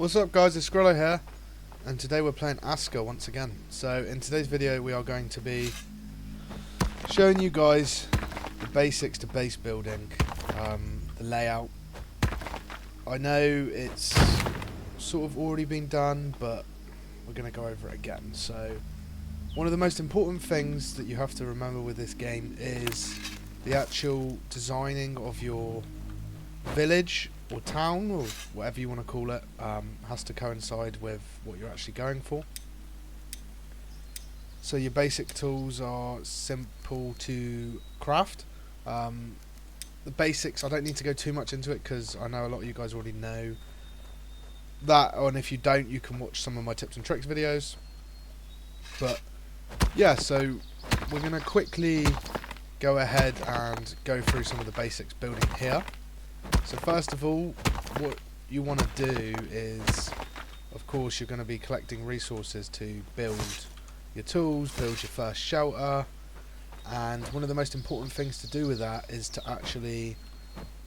What's up guys, it's Skrello here, and today we're playing ASKA once again. So in today's video we are going to be showing you guys the basics to base building, the layout. I know it's sort of already been done, but we're going to go over it again. So one of the most important things that you have to remember with this game is the actual designing of your village or town, or whatever you want to call it, has to coincide with what you're actually going for. So your basic tools are simple to craft. The basics, I don't need to go too much into it because I know a lot of you guys already know that, and if you don't, you can watch some of my tips and tricks videos. But yeah, so we're going to quickly go ahead and go through some of the basics building here. So first of all, what you want to do is, of course, you're going to be collecting resources to build your tools, build your first shelter, and one of the most important things to do with that is to actually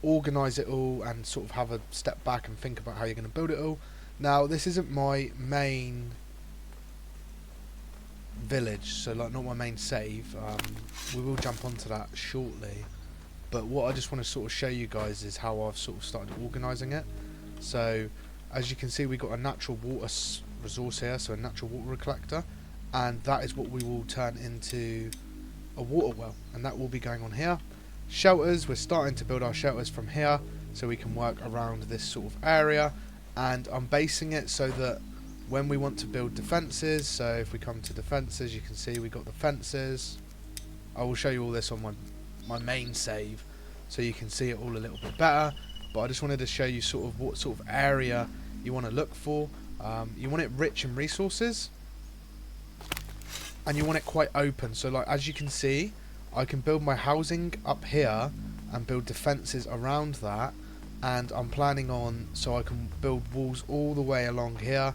organise it all and sort of have a step back and think about how you're going to build it all. Now, this isn't my main village, so like not my main save. We will jump onto that shortly. But what I just want to sort of show you guys is how I've sort of started organising it. So as you can see, we got a natural water resource here, so a natural water collector, and that is what we will turn into a water well, and that will be going on here. Shelters, we're starting to build our shelters from here so we can work around this sort of area, and I'm basing it so that when we want to build defences, so if we come to defences, you can see we got the fences. I will show you all this on my main save so you can see it all a little bit better, but I just wanted to show you sort of what sort of area you want to look for. You want it rich in resources, and you want it quite open. So like as you can see, I can build my housing up here and build defences around that, and I'm planning on so I can build walls all the way along here,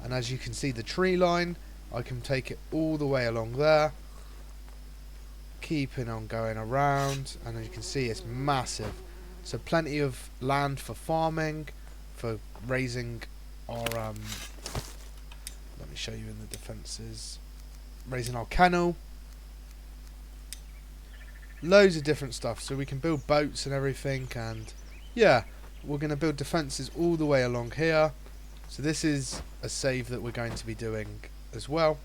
and as you can see the tree line, I can take it all the way along there, keeping on going around, and as you can see it's massive, so plenty of land for farming, for raising our let me show you in the defences, raising our kennel, loads of different stuff, so we can build boats and everything. And yeah, we're going to build defences all the way along here, so this is a save that we're going to be doing as well,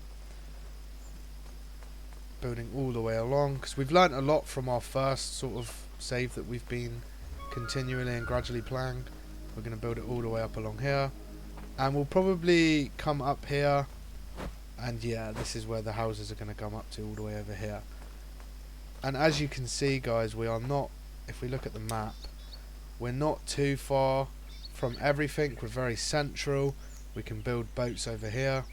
building all the way along, because we've learnt a lot from our first sort of save that we've been continually and gradually playing. We're going to build it all the way up along here, and we'll probably come up here, and yeah, this is where the houses are going to come up to, all the way over here. And as you can see guys, we are not, if we look at the map, we're not too far from everything. We're very central. We can build boats over here,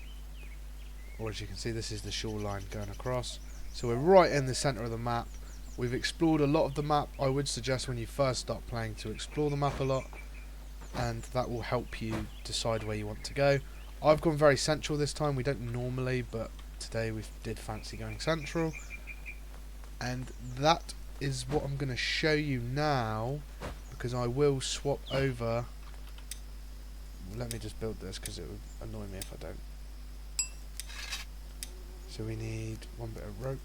or as you can see, this is the shoreline going across. So we're right in the centre of the map. We've explored a lot of the map. I would suggest when you first start playing to explore the map a lot, and that will help you decide where you want to go. I've gone very central this time. We don't normally, but today we did fancy going central. And that is what I'm going to show you now, because I will swap over. Let me just build this because it would annoy me if I don't. So we need one bit of rope.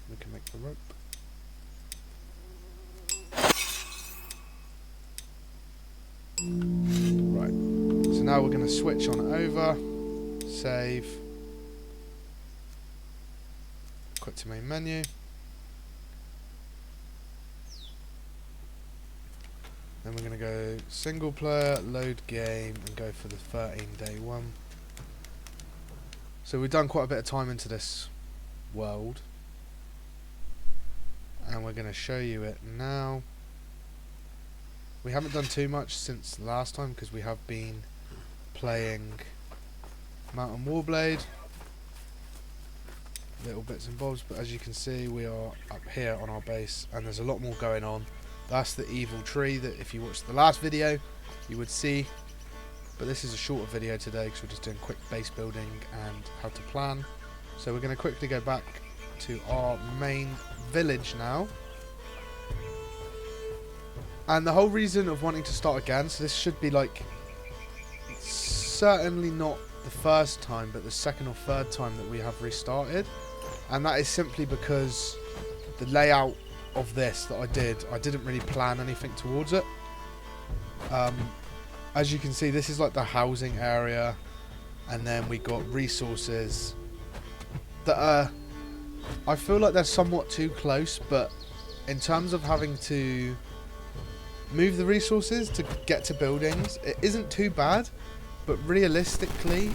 We can make the rope. Right. So now we're going to switch on over. Save. Quit to main menu. Then we're going to go single player, load game, and go for the 13-day one. So we've done quite a bit of time into this world, and we're going to show you it now. We haven't done too much since last time because we have been playing Mountain Warblade, little bits and bobs, but as you can see we are up here on our base, and there's a lot more going on. That's the evil tree that if you watched the last video you would see. But this is a shorter video today because we're just doing quick base building and how to plan. So we're going to quickly go back to our main village now. And the whole reason of wanting to start again, so this should be like certainly not the first time, but the second or third time that we have restarted, and that is simply because the layout of this that I didn't really plan anything towards it. As you can see, this is like the housing area, and then we got resources that are, I feel like they're somewhat too close, but in terms of having to move the resources to get to buildings, it isn't too bad. But realistically,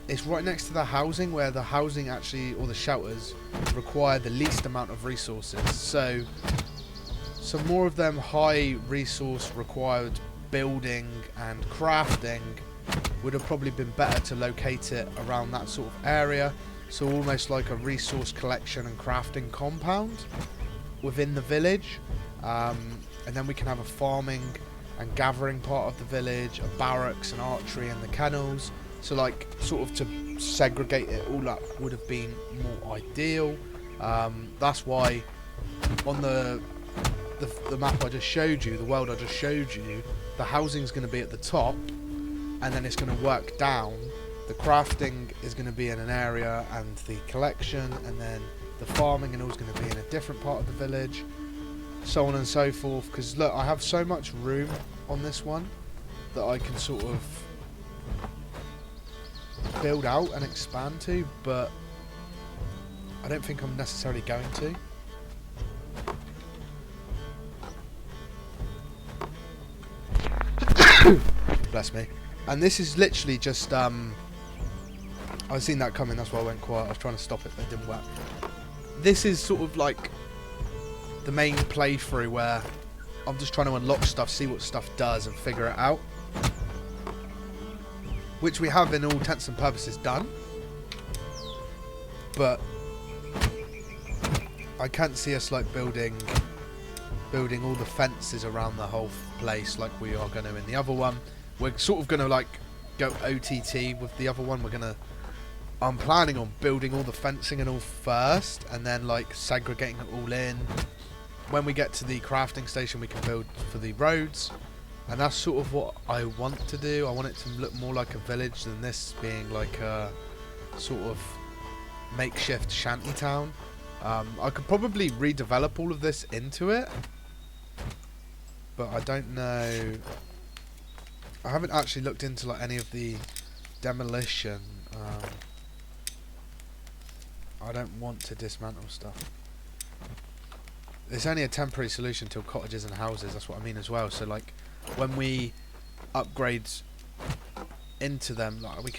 it's right next to the housing, where the housing actually, or the shelters, require the least amount of resources. So some more of them high resource required building and crafting would have probably been better to locate it around that sort of area. So almost like a resource collection and crafting compound within the village. And then we can have a farming and gathering part of the village, a barracks, an archery, and the kennels. So like sort of to segregate it all up would have been more ideal. That's why on the map I just showed you, the world I just showed you, the housing's going to be at the top, and then it's going to work down. The crafting is going to be in an area, and the collection, and then the farming and all is going to be in a different part of the village. So on and so forth, because look, I have so much room on this one that I can sort of build out and expand to, but I don't think I'm necessarily going to. Bless me. And this is literally just I've seen that coming, that's why I went quiet. I was trying to stop it, but it didn't work. This is sort of like the main playthrough where I'm just trying to unlock stuff, see what stuff does, and figure it out. Which we have in all intents and purposes done. But I can't see us like building all the fences around the whole place like we are going to in the other one. We're sort of going to like go OTT with the other one. I'm planning on building all the fencing and all first, and then like segregating it all in. When we get to the crafting station, we can build for the roads, and that's sort of what I want to do. I want it to look more like a village than this being like a sort of makeshift shanty town. I could probably redevelop all of this into it, but I don't know. I haven't actually looked into like any of the demolition. I don't want to dismantle stuff. It's only a temporary solution till cottages and houses, that's what I mean as well. So like when we upgrade into them, like we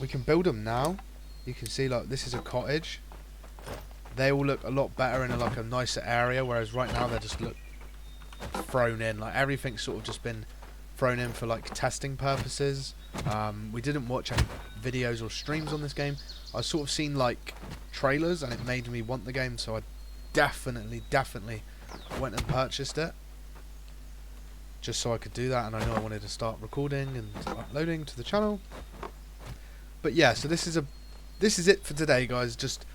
can build them now. You can see like this is a cottage. They all look a lot better in like a nicer area, whereas right now they just look thrown in. Like everything's sort of just been thrown in for like testing purposes. We didn't watch any videos or streams on this game. I sort of seen like trailers and it made me want the game, so I definitely went and purchased it just so I could do that, and I know I wanted to start recording and uploading to the channel. But yeah, so this is it for today, guys. Just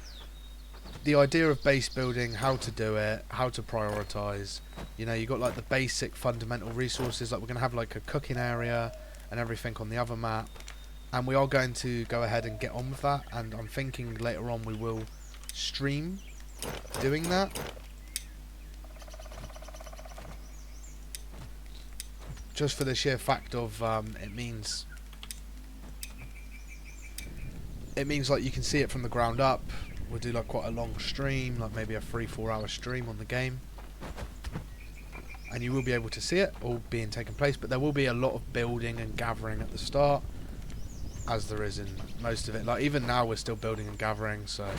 the idea of base building, how to do it, how to prioritize. You know, you got like the basic fundamental resources, like we're going to have like a cooking area and everything on the other map, and we are going to go ahead and get on with that, and I'm thinking later on we will stream doing that. Just for the sheer fact of it means like you can see it from the ground up. We'll do like quite a long stream, like maybe a 3-4 hour stream on the game, and you will be able to see it all being taken place, but there will be a lot of building and gathering at the start, as there is in most of it. Like even now we're still building and gathering, so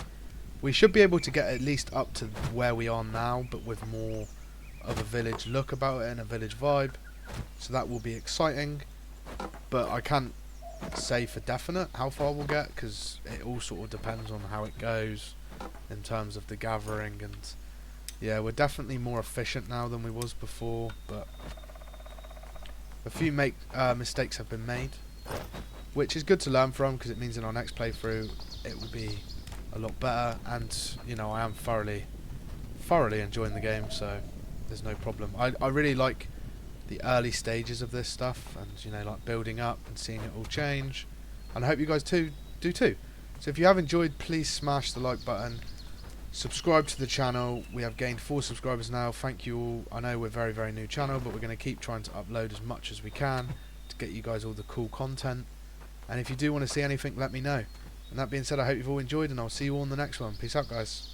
we should be able to get at least up to where we are now, but with more of a village look about it and a village vibe. So that will be exciting, but I can't say for definite how far we'll get, because it all sort of depends on how it goes in terms of the gathering. And yeah, we're definitely more efficient now than we was before, but a few mistakes have been made, which is good to learn from, because it means in our next playthrough it will be a lot better. And you know, I am thoroughly enjoying the game, so there's no problem. I really like the early stages of this stuff, and you know, like building up and seeing it all change. And I hope you guys do too. So if you have enjoyed, please smash the like button, subscribe to the channel. We have gained 4 subscribers now. Thank you all. I know we're a very, very new channel, but we're going to keep trying to upload as much as we can to get you guys all the cool content. And if you do want to see anything, let me know. And that being said, I hope you've all enjoyed, and I'll see you all in the next one. Peace out, guys.